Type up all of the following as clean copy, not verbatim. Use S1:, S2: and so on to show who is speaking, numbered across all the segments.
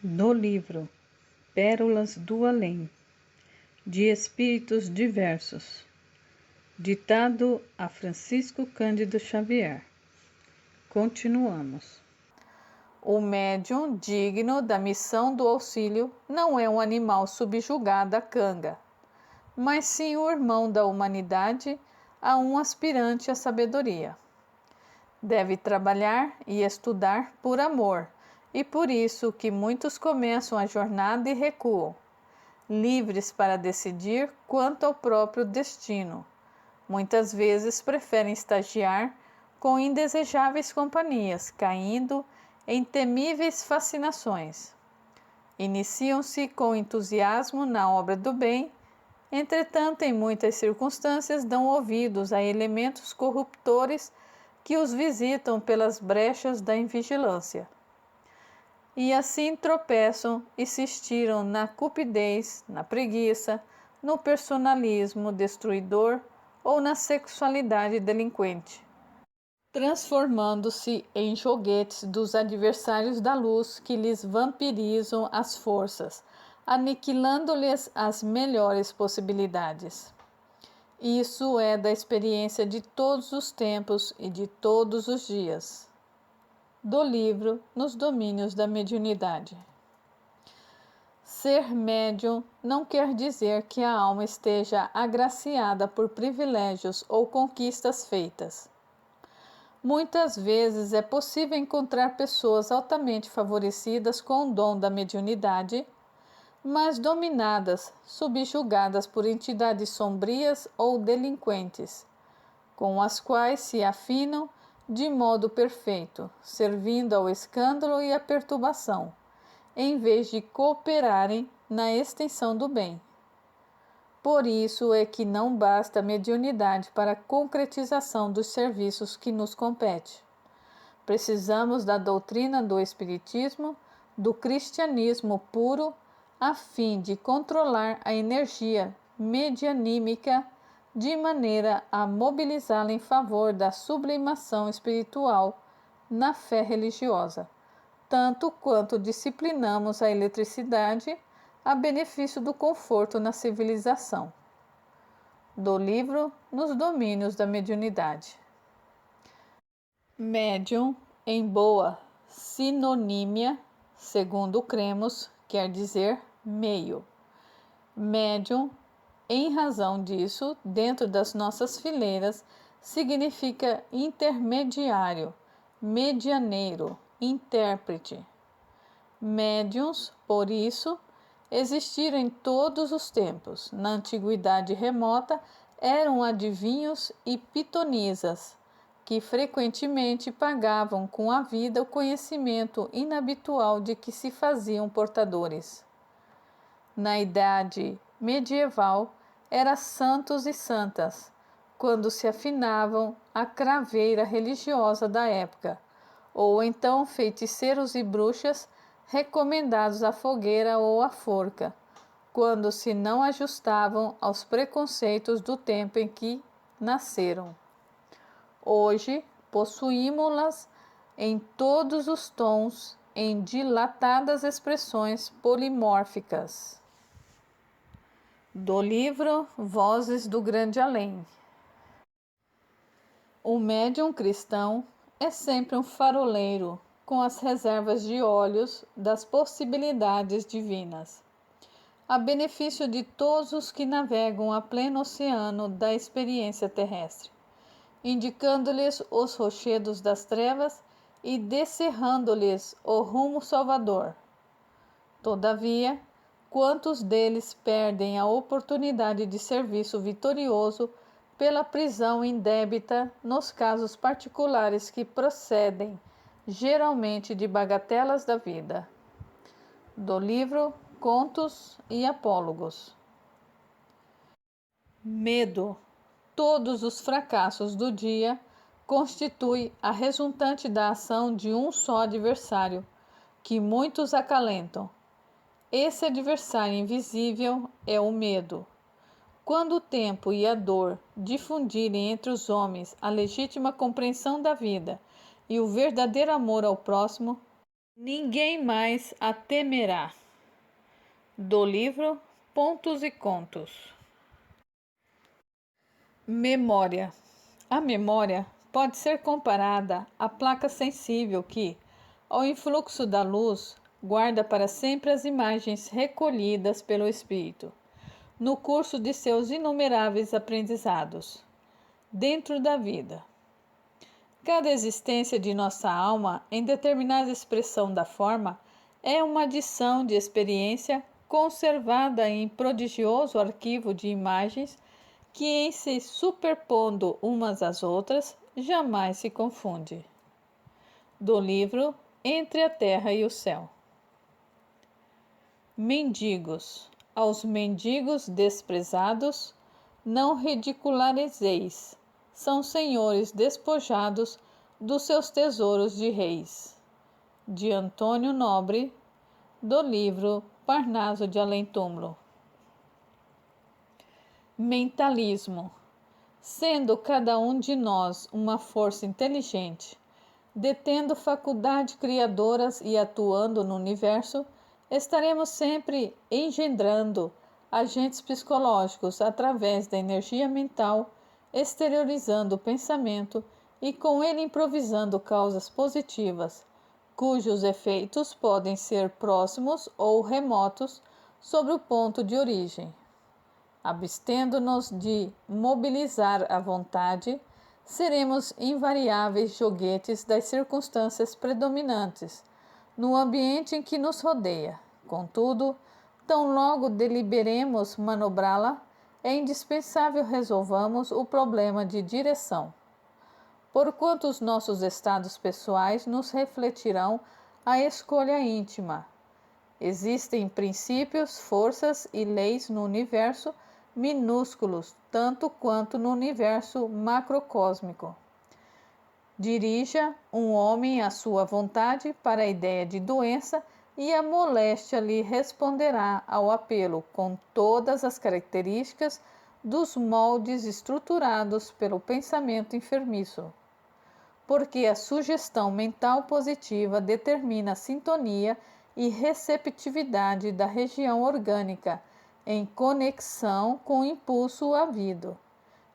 S1: No livro Pérolas do Além, de Espíritos Diversos, ditado a Francisco Cândido Xavier. Continuamos.
S2: O médium digno da missão do auxílio não é um animal subjugado à canga, mas sim o irmão da humanidade a um aspirante à sabedoria. Deve trabalhar e estudar por amor, e por isso que muitos começam a jornada e recuam, livres para decidir quanto ao próprio destino. Muitas vezes preferem estagiar com indesejáveis companhias, caindo em temíveis fascinações. Iniciam-se com entusiasmo na obra do bem, entretanto, em muitas circunstâncias, dão ouvidos a elementos corruptores que os visitam pelas brechas da invigilância. E assim tropeçam e se estiram na cupidez, na preguiça, no personalismo destruidor ou na sexualidade delinquente, transformando-se em joguetes dos adversários da luz que lhes vampirizam as forças, aniquilando-lhes as melhores possibilidades. Isso é da experiência de todos os tempos e de todos os dias. Do livro Nos Domínios da Mediunidade. Ser médium não quer dizer que a alma esteja agraciada por privilégios ou conquistas feitas. Muitas vezes é possível encontrar pessoas altamente favorecidas com o dom da mediunidade, mas dominadas, subjugadas por entidades sombrias ou delinquentes, com as quais se afinam de modo perfeito, servindo ao escândalo e à perturbação, em vez de cooperarem na extensão do bem. Por isso é que não basta a mediunidade para a concretização dos serviços que nos compete. Precisamos da doutrina do Espiritismo, do cristianismo puro, a fim de controlar a energia medianímica de maneira a mobilizá-la em favor da sublimação espiritual na fé religiosa, tanto quanto disciplinamos a eletricidade a benefício do conforto na civilização. Do livro Nos Domínios da Mediunidade. Médium, em boa sinonímia, segundo cremos, quer dizer meio. Médium, em razão disso, dentro das nossas fileiras, significa intermediário, medianeiro, intérprete. Médiuns, por isso, existiram em todos os tempos. Na antiguidade remota, eram adivinhos e pitonisas, que frequentemente pagavam com a vida o conhecimento inabitual de que se faziam portadores. Na idade medieval, eram santos e santas, quando se afinavam a craveira religiosa da época, ou então feiticeiros e bruxas recomendados à fogueira ou à forca, quando se não ajustavam aos preconceitos do tempo em que nasceram. Hoje, possuímos-las em todos os tons, em dilatadas expressões polimórficas. Do livro Vozes do Grande Além. O médium cristão é sempre um faroleiro, com as reservas de olhos das possibilidades divinas, a benefício de todos os que navegam a pleno oceano da experiência terrestre, indicando-lhes os rochedos das trevas e descerrando-lhes o rumo salvador. Todavia, quantos deles perdem a oportunidade de serviço vitorioso pela prisão indébita nos casos particulares que procedem geralmente de bagatelas da vida. Do livro Contos e Apólogos. Medo. Todos os fracassos do dia constituem a resultante da ação de um só adversário, que muitos acalentam. Esse adversário invisível é o medo. Quando o tempo e a dor difundirem entre os homens a legítima compreensão da vida e o verdadeiro amor ao próximo, Ninguém mais a temerá. Do livro Pontos e Contos. Memória. A memória pode ser comparada à placa sensível que, ao influxo da luz, guarda para sempre as imagens recolhidas pelo espírito, no curso de seus inumeráveis aprendizados, dentro da vida. Cada existência de nossa alma, em determinada expressão da forma, é uma adição de experiência conservada em prodigioso arquivo de imagens que, em se superpondo umas às outras, jamais se confunde. Do livro Entre a Terra e o Céu. Mendigos. Aos mendigos desprezados, não ridiculareis, são senhores despojados dos seus tesouros de reis. De Antônio Nobre, do livro Parnaso de Além-Túmulo. Mentalismo. Sendo cada um de nós uma força inteligente, detendo faculdades criadoras e atuando no universo, estaremos sempre engendrando agentes psicológicos através da energia mental, exteriorizando o pensamento e com ele improvisando causas positivas, cujos efeitos podem ser próximos ou remotos sobre o ponto de origem. Abstendo-nos de mobilizar a vontade, seremos invariáveis joguetes das circunstâncias predominantes no ambiente em que nos rodeia. Contudo, tão logo deliberemos manobrá-la, é indispensável resolvamos o problema de direção. Porquanto os nossos estados pessoais nos refletirão a escolha íntima. Existem princípios, forças e leis no universo minúsculos, tanto quanto no universo macrocósmico. Dirija um homem à sua vontade para a ideia de doença e a moléstia lhe responderá ao apelo com todas as características dos moldes estruturados pelo pensamento enfermiço. Porque a sugestão mental positiva determina a sintonia e receptividade da região orgânica em conexão com o impulso havido,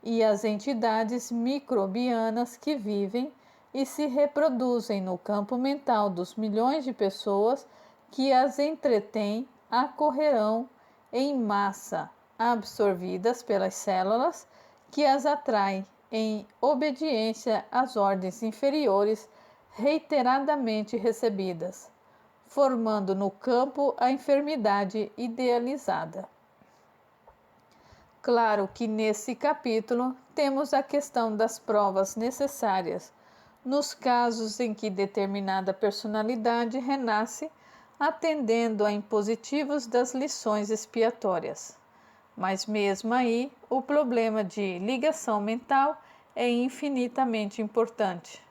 S2: e as entidades microbianas que vivem e se reproduzem no campo mental dos milhões de pessoas que as entretêm acorrerão em massa, absorvidas pelas células que as atraem em obediência às ordens inferiores reiteradamente recebidas, formando no campo a enfermidade idealizada. Claro que nesse capítulo temos a questão das provas necessárias, nos casos em que determinada personalidade renasce, atendendo a impositivos das lições expiatórias. Mas mesmo aí, o problema de ligação mental é infinitamente importante,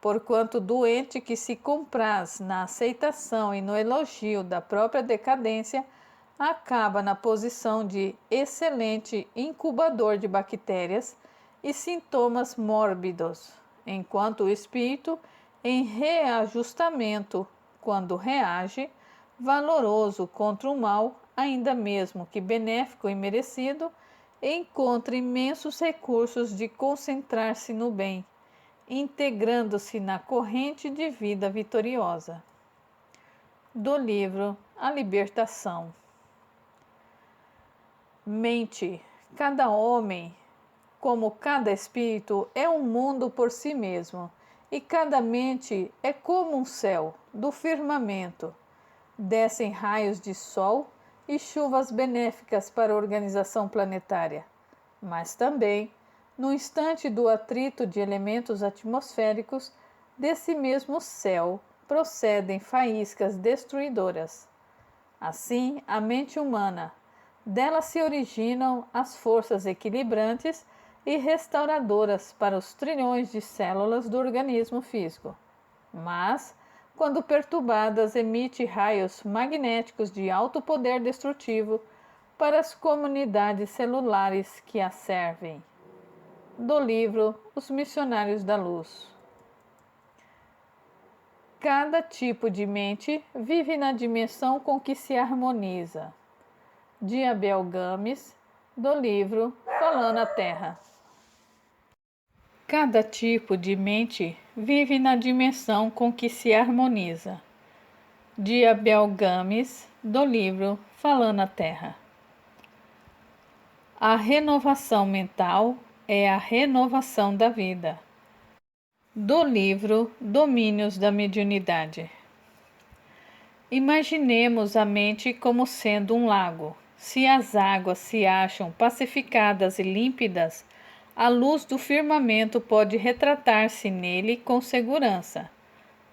S2: porquanto o doente que se compraz na aceitação e no elogio da própria decadência acaba na posição de excelente incubador de bactérias e sintomas mórbidos, enquanto o espírito, em reajustamento, quando reage, valoroso contra o mal, ainda mesmo que benéfico e merecido, encontra imensos recursos de concentrar-se no bem, integrando-se na corrente de vida vitoriosa. Do livro A Libertação. Mente. Cada homem, como cada espírito, é um mundo por si mesmo, e cada mente é como um céu do firmamento. Descem raios de sol e chuvas benéficas para a organização planetária, mas também, no instante do atrito de elementos atmosféricos, desse mesmo céu procedem faíscas destruidoras. Assim, a mente humana, dela se originam as forças equilibrantes e restauradoras para os trilhões de células do organismo físico. Mas, quando perturbadas, emite raios magnéticos de alto poder destrutivo para as comunidades celulares que a servem. Do livro Os Missionários da Luz. Cada tipo de mente vive na dimensão com que se harmoniza. De Abel Games, do livro Falando a Terra. Cada tipo de mente vive na dimensão com que se harmoniza. De Abel Games, do livro Falando a Terra. A renovação mental é a renovação da vida. Do livro Domínios da Mediunidade. Imaginemos a mente como sendo um lago. Se as águas se acham pacificadas e límpidas, a luz do firmamento pode retratar-se nele com segurança.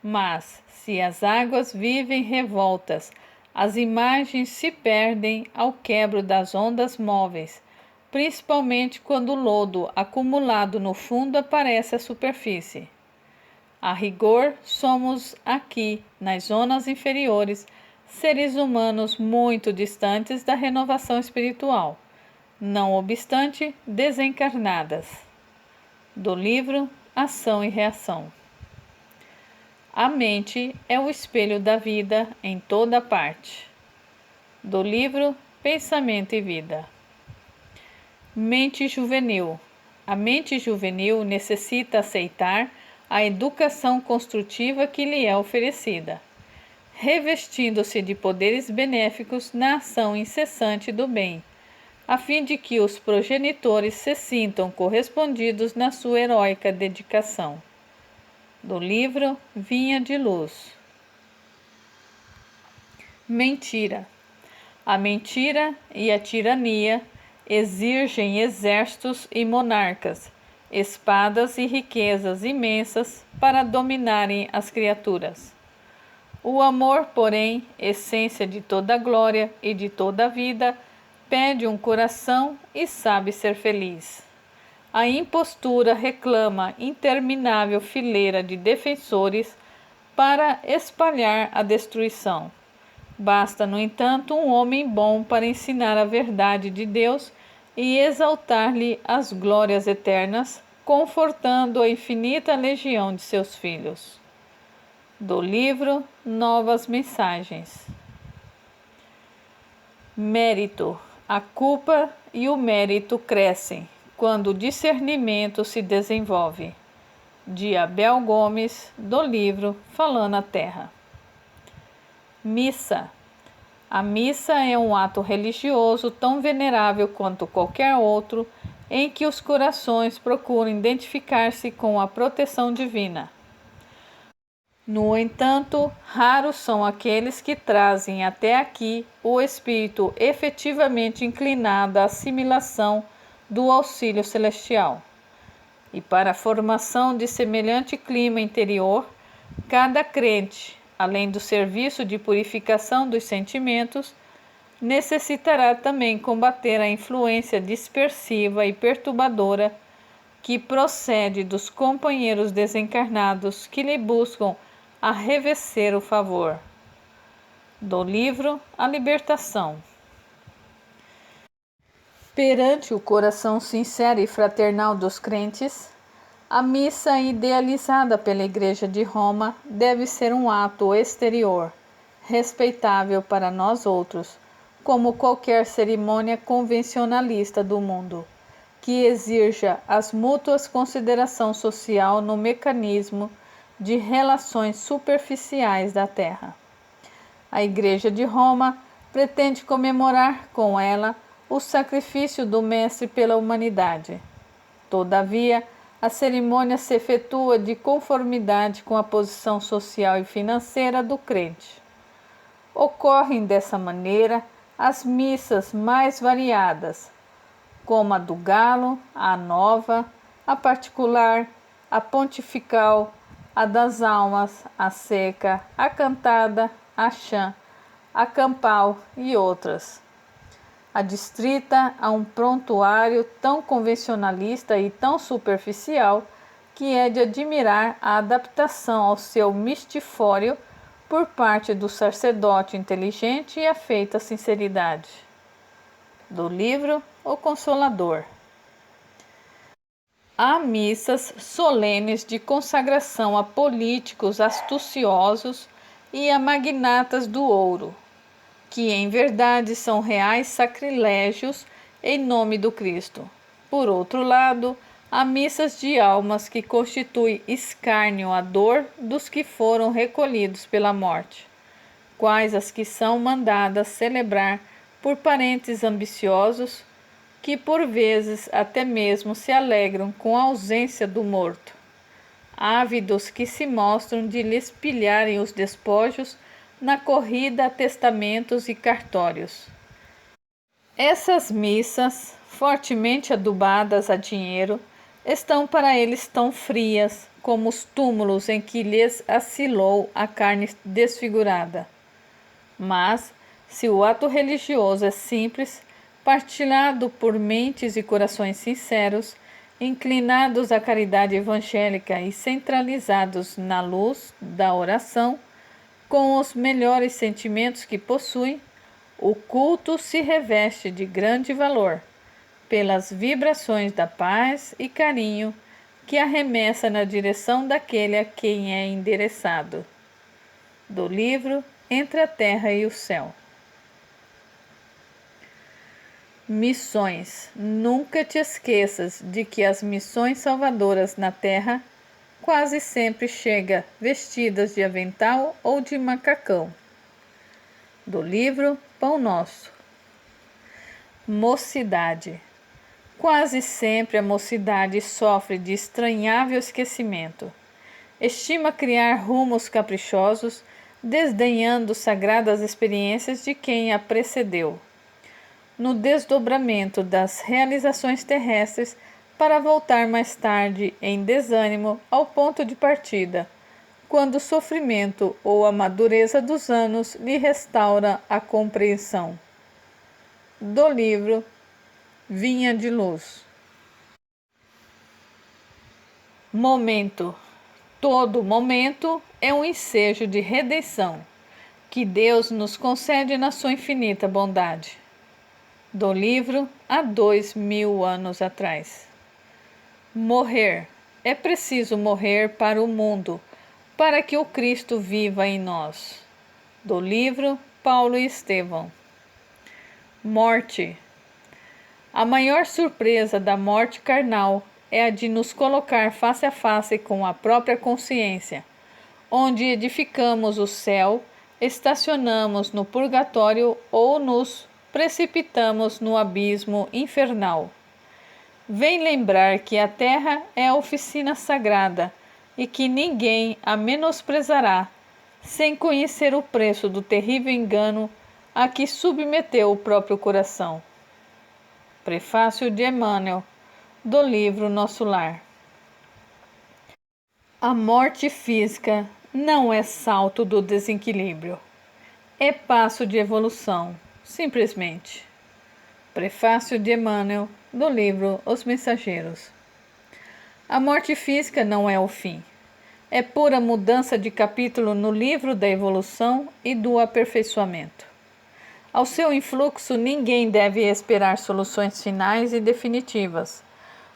S2: Mas, se as águas vivem revoltas, as imagens se perdem ao quebro das ondas móveis, principalmente quando o lodo acumulado no fundo aparece à superfície. A rigor, somos aqui, nas zonas inferiores, seres humanos muito distantes da renovação espiritual, não obstante desencarnadas. Do livro Ação e Reação. A mente é o espelho da vida em toda parte. Do livro Pensamento e Vida. Mente juvenil. A mente juvenil necessita aceitar a educação construtiva que lhe é oferecida, revestindo-se de poderes benéficos na ação incessante do bem, a fim de que os progenitores se sintam correspondidos na sua heróica dedicação. Do livro Vinha de Luz. Mentira. A mentira e a tirania exigem exércitos e monarcas, espadas e riquezas imensas para dominarem as criaturas. O amor, porém, essência de toda glória e de toda vida, pede um coração e sabe ser feliz. A impostura reclama interminável fileira de defensores para espalhar a destruição. Basta, no entanto, um homem bom para ensinar a verdade de Deus e exaltar-lhe as glórias eternas, confortando a infinita legião de seus filhos. Do livro Novas Mensagens. Mérito. A culpa e o mérito crescem quando o discernimento se desenvolve. De Abel Gomes, do livro Falando a Terra. Missa. A missa é um ato religioso tão venerável quanto qualquer outro, em que os corações procuram identificar-se com a proteção divina. No entanto, raros são aqueles que trazem até aqui o espírito efetivamente inclinado à assimilação do auxílio celestial. E para a formação de semelhante clima interior, cada crente, além do serviço de purificação dos sentimentos, necessitará também combater a influência dispersiva e perturbadora que procede dos companheiros desencarnados que lhe buscam arrevescer o favor. Do livro A Libertação. Perante o coração sincero e fraternal dos crentes, a missa idealizada pela Igreja de Roma deve ser um ato exterior, respeitável para nós outros, como qualquer cerimônia convencionalista do mundo, que exija as mútuas consideração social no mecanismo de relações superficiais da Terra. A Igreja de Roma pretende comemorar com ela o sacrifício do Mestre pela humanidade. Todavia, a cerimônia se efetua de conformidade com a posição social e financeira do crente. Ocorrem dessa maneira as missas mais variadas, como a do galo, a nova, a particular, a pontifical, a das almas, a seca, a cantada, a chã, a campal e outras. Adstrita a um prontuário tão convencionalista e tão superficial que é de admirar a adaptação ao seu mistifório por parte do sacerdote inteligente e afeita sinceridade. Do livro O Consolador. Há missas solenes de consagração a políticos astuciosos e a magnatas do ouro, que em verdade são reais sacrilégios em nome do Cristo. Por outro lado, há missas de almas que constituem escárnio à dor dos que foram recolhidos pela morte, quais as que são mandadas celebrar por parentes ambiciosos, que por vezes até mesmo se alegram com a ausência do morto, ávidos que se mostram de lhes pilharem os despojos na corrida a testamentos e cartórios. Essas missas, fortemente adubadas a dinheiro, estão para eles tão frias como os túmulos em que lhes acilou a carne desfigurada. Mas, se o ato religioso é simples, partilhado por mentes e corações sinceros, inclinados à caridade evangélica e centralizados na luz da oração, com os melhores sentimentos que possuem, o culto se reveste de grande valor, pelas vibrações da paz e carinho que arremessa na direção daquele a quem é endereçado. Do livro Entre a Terra e o Céu. Missões. Nunca te esqueças de que as missões salvadoras na Terra quase sempre chegam vestidas de avental ou de macacão. Do livro Pão Nosso. Mocidade. Quase sempre a mocidade sofre de estranhável esquecimento. Estima criar rumos caprichosos, desdenhando sagradas experiências de quem a precedeu, no desdobramento das realizações terrestres, para voltar mais tarde em desânimo ao ponto de partida, quando o sofrimento ou a madureza dos anos lhe restaura a compreensão. Do livro Vinha de Luz. Momento. Todo momento é um ensejo de redenção, que Deus nos concede na sua infinita bondade. Do livro Há 2000 anos atrás. Morrer. É preciso morrer para o mundo, para que o Cristo viva em nós. Do livro Paulo e Estevão. Morte. A maior surpresa da morte carnal é a de nos colocar face a face com a própria consciência, onde edificamos o céu, estacionamos no purgatório ou nos precipitamos no abismo infernal. Vem lembrar que a terra é a oficina sagrada e que ninguém a menosprezará, sem conhecer o preço do terrível engano a que submeteu o próprio coração. Prefácio de Emmanuel, do livro Nosso Lar. A morte física não é salto do desequilíbrio, é passo de evolução, simplesmente. Prefácio de Emmanuel, do livro Os Mensageiros. A morte física não é o fim, é pura mudança de capítulo no livro da evolução e do aperfeiçoamento. Ao seu influxo, ninguém deve esperar soluções finais e definitivas,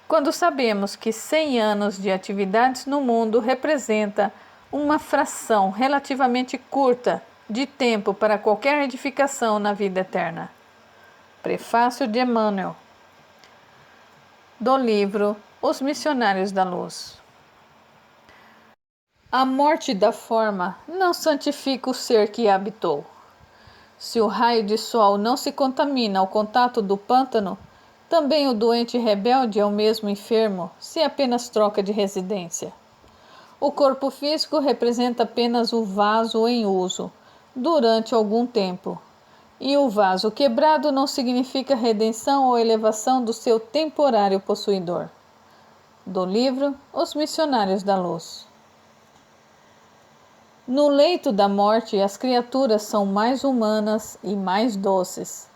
S2: quando sabemos que 100 anos de atividades no mundo representa uma fração relativamente curta de tempo para qualquer edificação na vida eterna. Prefácio de Emmanuel, do livro Os Missionários da Luz. A morte da forma não santifica o ser que a habitou. Se o raio de sol não se contamina ao contato do pântano, também o doente rebelde é o mesmo enfermo, se apenas troca de residência. O corpo físico representa apenas o vaso em uso, durante algum tempo, e o vaso quebrado não significa redenção ou elevação do seu temporário possuidor. Do livro Os Missionários da Luz. No leito da morte, as criaturas são mais humanas e mais doces.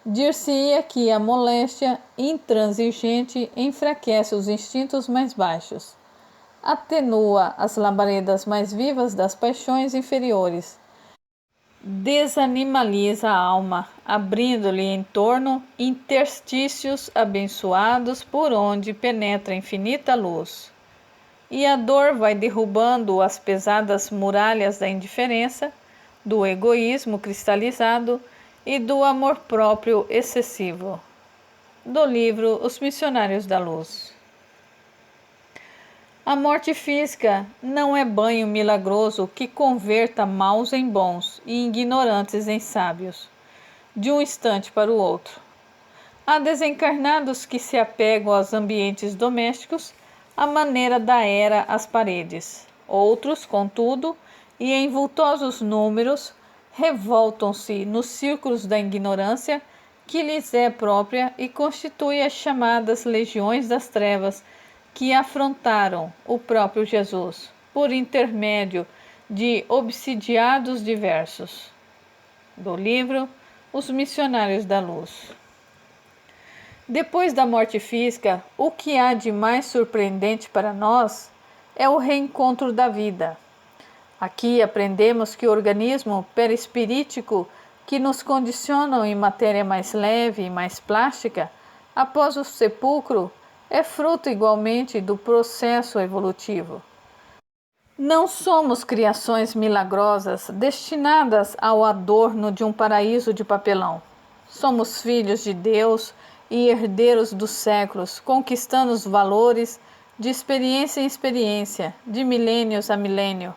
S2: Dir-se-ia que a moléstia intransigente enfraquece os instintos mais baixos, atenua as labaredas mais vivas das paixões inferiores desanimaliza a alma, abrindo-lhe em torno interstícios abençoados por onde penetra infinita luz. E a dor vai derrubando as pesadas muralhas da indiferença, do egoísmo cristalizado e do amor próprio excessivo. Do livro Os Missionários da Luz. A morte física não é banho milagroso que converta maus em bons e ignorantes em sábios, de um instante para o outro. Há desencarnados que se apegam aos ambientes domésticos à maneira da era às paredes. Outros, contudo, e em vultosos números, revoltam-se nos círculos da ignorância que lhes é própria e constitui as chamadas legiões das trevas que afrontaram o próprio Jesus por intermédio de obsidiados diversos. Do livro Os Missionários da Luz. Depois da morte física, o que há de mais surpreendente para nós é o reencontro da vida. Aqui aprendemos que o organismo perispirítico que nos condicionam em matéria mais leve e mais plástica, após o sepulcro, é fruto igualmente do processo evolutivo. Não somos criações milagrosas destinadas ao adorno de um paraíso de papelão. Somos filhos de Deus e herdeiros dos séculos, conquistando os valores de experiência em experiência, de milênios a milênio.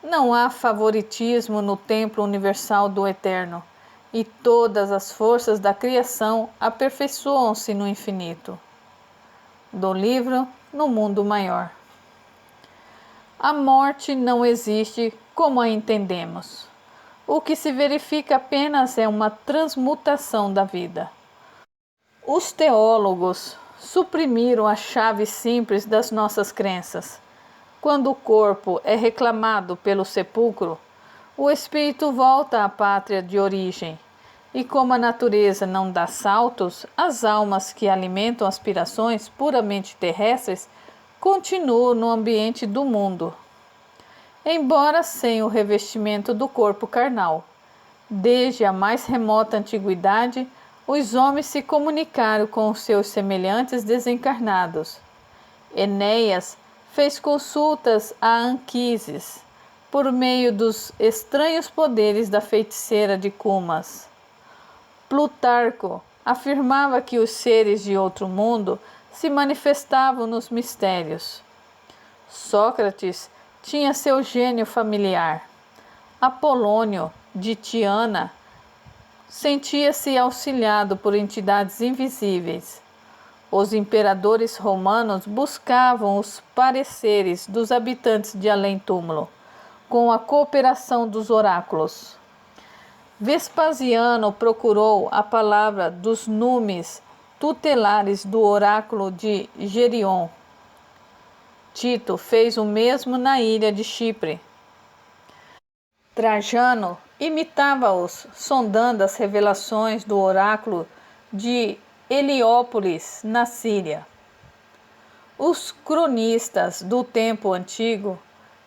S2: Não há favoritismo no templo universal do Eterno, e todas as forças da criação aperfeiçoam-se no infinito. Do livro No Mundo Maior. A morte não existe como a entendemos. O que se verifica apenas é uma transmutação da vida. Os teólogos suprimiram a chave simples das nossas crenças. Quando o corpo é reclamado pelo sepulcro, o espírito volta à pátria de origem. E como a natureza não dá saltos, as almas que alimentam aspirações puramente terrestres continuam no ambiente do mundo, embora sem o revestimento do corpo carnal. Desde a mais remota antiguidade, os homens se comunicaram com os seus semelhantes desencarnados. Enéas fez consultas a Anquises por meio dos estranhos poderes da feiticeira de Cumas. Plutarco afirmava que os seres de outro mundo se manifestavam nos mistérios. Sócrates tinha seu gênio familiar. Apolônio, de Tiana, sentia-se auxiliado por entidades invisíveis. Os imperadores romanos buscavam os pareceres dos habitantes de além-túmulo, com a cooperação dos oráculos. Vespasiano procurou a palavra dos numes tutelares do oráculo de Gerion. Tito fez o mesmo na ilha de Chipre. Trajano imitava-os, sondando as revelações do oráculo de Heliópolis, na Síria. Os cronistas do tempo antigo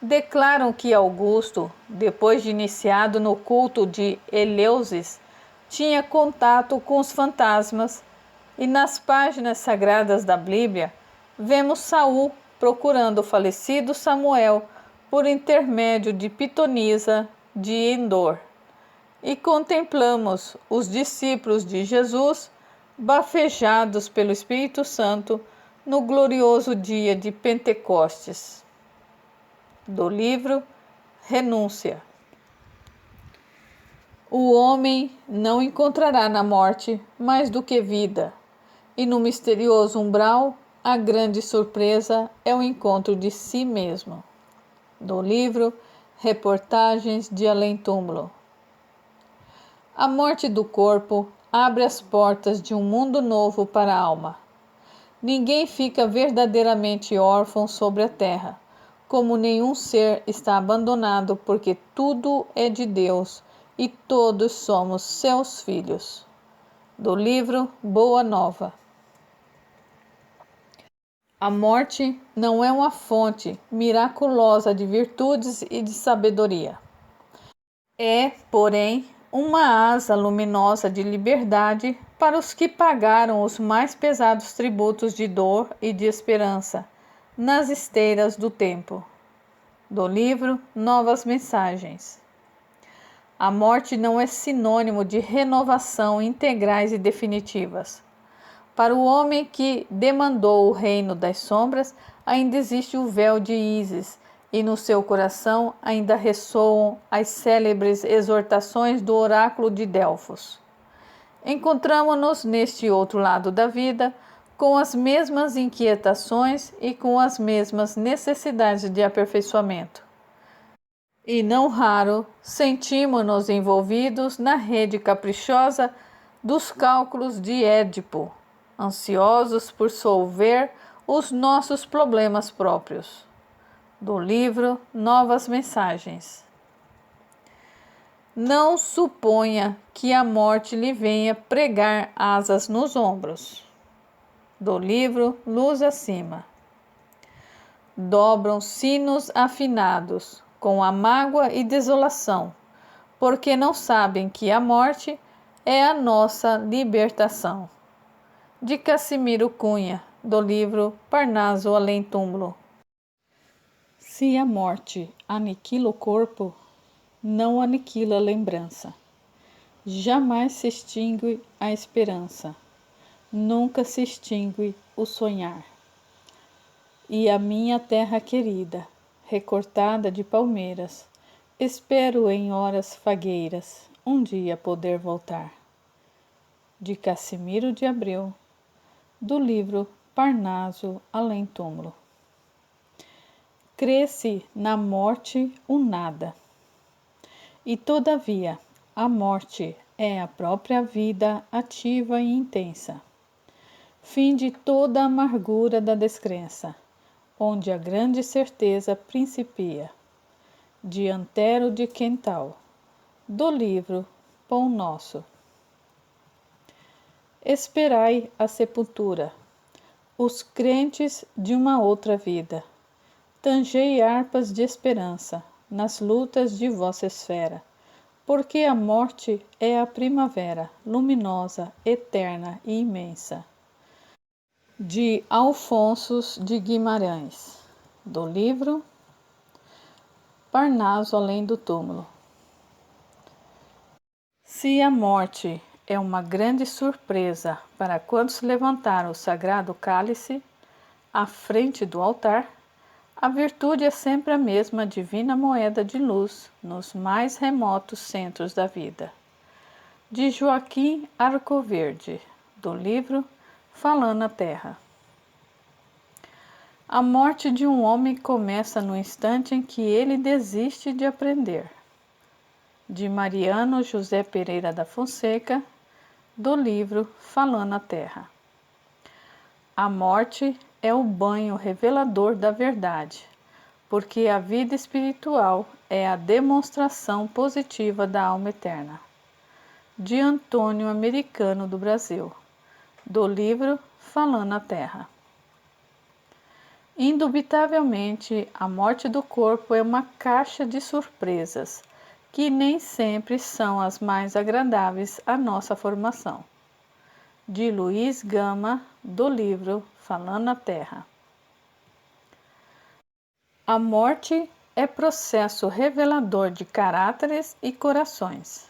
S2: declaram que Augusto, depois de iniciado no culto de Eleusis, tinha contato com os fantasmas, e nas páginas sagradas da Bíblia vemos Saul procurando o falecido Samuel por intermédio de Pitonisa de Endor, e contemplamos os discípulos de Jesus bafejados pelo Espírito Santo no glorioso dia de Pentecostes. Do livro Renúncia. O homem não encontrará na morte mais do que vida, e no misterioso umbral a grande surpresa é o encontro de si mesmo. Do livro Reportagens de Além-Túmulo. A morte do corpo abre as portas de um mundo novo para a alma. Ninguém fica verdadeiramente órfão sobre a terra, como nenhum ser está abandonado, porque tudo é de Deus e todos somos seus filhos. Do livro Boa Nova. A morte não é uma fonte miraculosa de virtudes e de sabedoria. É, porém, uma asa luminosa de liberdade para os que pagaram os mais pesados tributos de dor e de esperança nas esteiras do tempo. Do livro Novas Mensagens. A morte não é sinônimo de renovação integrais e definitivas. Para o homem que demandou o reino das sombras, ainda existe o véu de Ísis, e no seu coração ainda ressoam as célebres exortações do oráculo de Delfos. Encontramo-nos neste outro lado da vida, com as mesmas inquietações e com as mesmas necessidades de aperfeiçoamento. E não raro, sentimos-nos envolvidos na rede caprichosa dos cálculos de Édipo, ansiosos por solver os nossos problemas próprios. Do livro Novas Mensagens. Não suponha que a morte lhe venha pregar asas nos ombros. Do livro Luz Acima. Dobram sinos afinados com a mágoa e desolação, porque não sabem que a morte é a nossa libertação. De Cassimiro Cunha, do livro Parnaso Além Túmulo. Se a morte aniquila o corpo, não aniquila a lembrança. Jamais se extingue a esperança, nunca se extingue o sonhar. E a minha terra querida, recortada de palmeiras, espero em horas fagueiras um dia poder voltar. De Cassimiro de Abreu, do livro Parnaso Além Túmulo. Cresce na morte o nada. E todavia, a morte é a própria vida ativa e intensa. Fim de toda a amargura da descrença, onde a grande certeza principia. De Antero de Quental, do livro Pão Nosso. Esperai a sepultura, os crentes de uma outra vida. Tangei harpas de esperança nas lutas de vossa esfera, porque a morte é a primavera, luminosa, eterna e imensa. De Alfonso de Guimarães, do livro Parnaso Além do Túmulo. Se a morte é uma grande surpresa para quantos levantaram o sagrado cálice à frente do altar, a virtude é sempre a mesma divina moeda de luz nos mais remotos centros da vida. De Joaquim Arcoverde, do livro Falando a Terra. A morte de um homem começa no instante em que ele desiste de aprender. De Mariano José Pereira da Fonseca, do livro Falando a Terra. A morte é o banho revelador da verdade, porque a vida espiritual é a demonstração positiva da alma eterna. De Antônio Americano do Brasil, do livro Falando a Terra. Indubitavelmente, a morte do corpo é uma caixa de surpresas, que nem sempre são as mais agradáveis à nossa formação. De Luiz Gama, do livro Falando a Terra. A morte é processo revelador de caráteres e corações.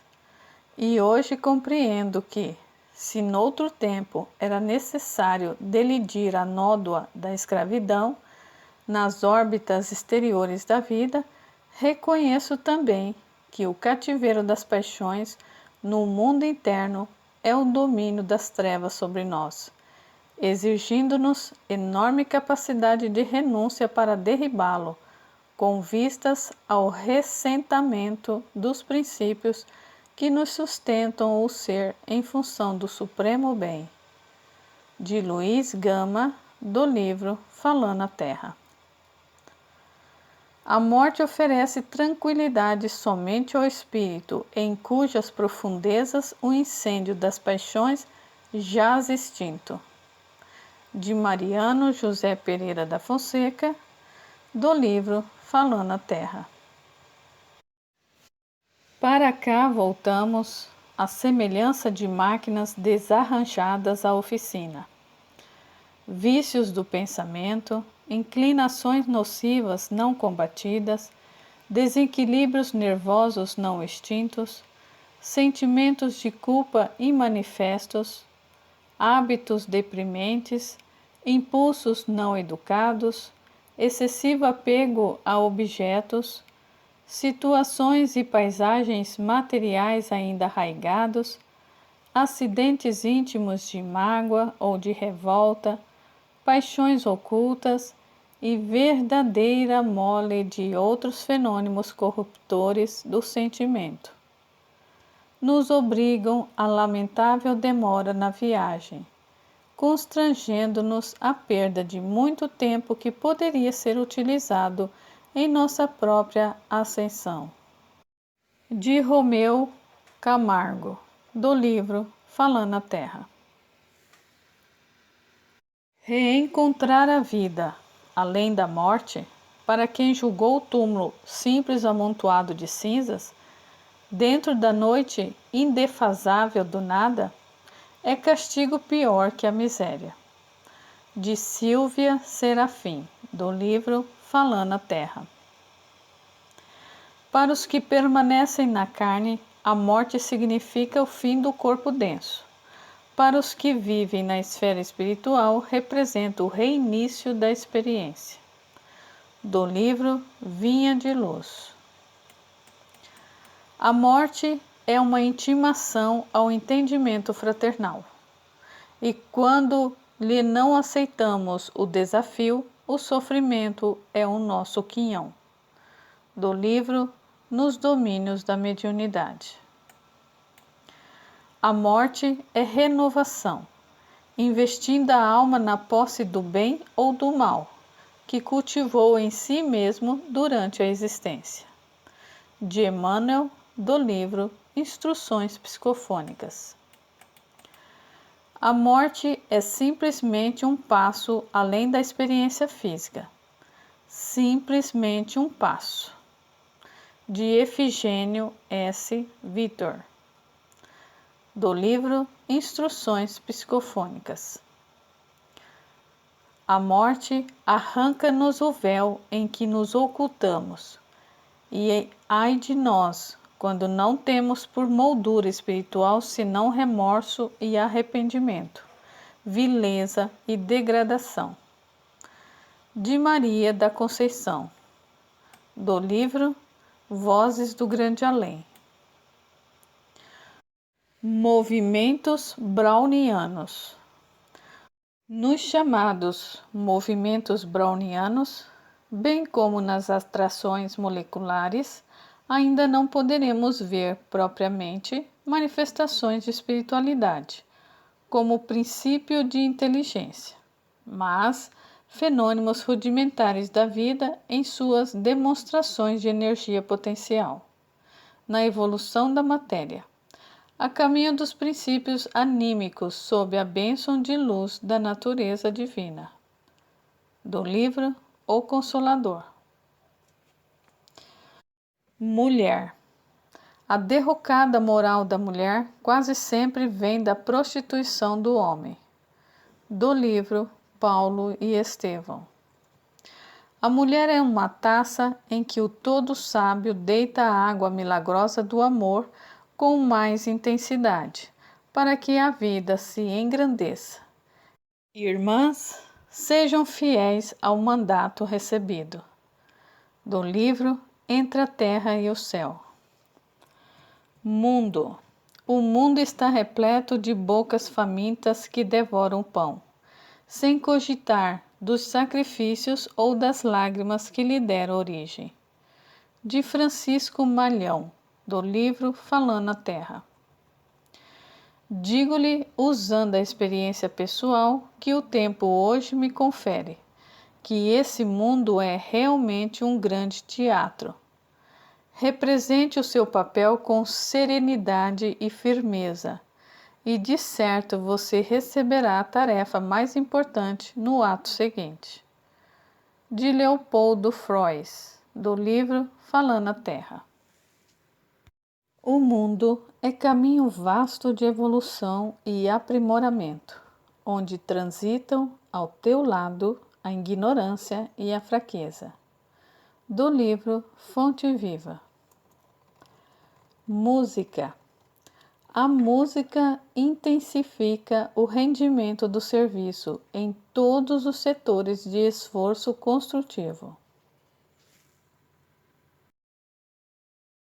S2: E hoje compreendo que, se noutro tempo era necessário delidir a nódoa da escravidão nas órbitas exteriores da vida, reconheço também que o cativeiro das paixões no mundo interno é o domínio das trevas sobre nós, exigindo-nos enorme capacidade de renúncia para derribá-lo, com vistas ao ressentamento dos princípios que nos sustentam o ser em função do supremo bem. De Luiz Gama, do livro Falando a Terra. A morte oferece tranquilidade somente ao espírito, em cujas profundezas o incêndio das paixões jaz extinto. De Mariano José Pereira da Fonseca, do livro Falando a Terra. Para cá voltamos, à semelhança de máquinas desarranjadas à oficina. Vícios do pensamento, inclinações nocivas não combatidas, desequilíbrios nervosos não extintos, sentimentos de culpa imanifestos, hábitos deprimentes, impulsos não educados, excessivo apego a objetos, situações e paisagens materiais ainda arraigados, acidentes íntimos de mágoa ou de revolta, paixões ocultas e verdadeira mole de outros fenômenos corruptores do sentimento, nos obrigam à lamentável demora na viagem, constrangendo-nos à perda de muito tempo que poderia ser utilizado em nossa própria ascensão. De Romeu Camargo, do livro Falando a Terra. Reencontrar a vida, além da morte, para quem julgou o túmulo simples amontoado de cinzas, dentro da noite indefasável do nada, é castigo pior que a miséria. De Silvia Serafim, do livro Falando a Terra. Para os que permanecem na carne, a morte significa o fim do corpo denso. Para os que vivem na esfera espiritual, representa o reinício da experiência. Do livro Vinha de Luz. A morte é uma intimação ao entendimento fraternal. E quando lhe não aceitamos o desafio, o sofrimento é o nosso quinhão. Do livro Nos Domínios da Mediunidade. A morte é renovação, investindo a alma na posse do bem ou do mal, que cultivou em si mesmo durante a existência. De Emmanuel, do livro Instruções Psicofônicas. A morte é simplesmente um passo além da experiência física. Simplesmente um passo. De Efigênio S. Vitor. Do livro Instruções Psicofônicas. A morte arranca-nos o véu em que nos ocultamos, e ai de nós, quando não temos por moldura espiritual senão remorso e arrependimento, vileza e degradação. De Maria da Conceição. Do livro Vozes do Grande Além. Movimentos brownianos. Nos chamados movimentos brownianos, bem como nas atrações moleculares, ainda não poderemos ver propriamente manifestações de espiritualidade, como princípio de inteligência, mas fenômenos rudimentares da vida em suas demonstrações de energia potencial, na evolução da matéria, a caminho dos princípios anímicos sob a bênção de luz da natureza divina. Do livro O Consolador. Mulher. A derrocada moral da mulher quase sempre vem da prostituição do homem. Do livro Paulo e Estevão. A mulher é uma taça em que o todo sábio deita a água milagrosa do amor com mais intensidade, para que a vida se engrandeça. Irmãs, sejam fiéis ao mandato recebido. Do livro Entre a Terra e o Céu. Mundo. O mundo está repleto de bocas famintas que devoram pão, sem cogitar dos sacrifícios ou das lágrimas que lhe deram origem. De Francisco Malhão, do livro Falando a Terra. Digo-lhe, usando a experiência pessoal que o tempo hoje me confere, que esse mundo é realmente um grande teatro. Represente o seu papel com serenidade e firmeza, e de certo você receberá a tarefa mais importante no ato seguinte. De Leopoldo Frois, do livro Falando a Terra. O mundo é caminho vasto de evolução e aprimoramento, onde transitam ao teu lado a ignorância e a fraqueza. Do livro Fonte Viva. Música. A música intensifica o rendimento do serviço em todos os setores de esforço construtivo.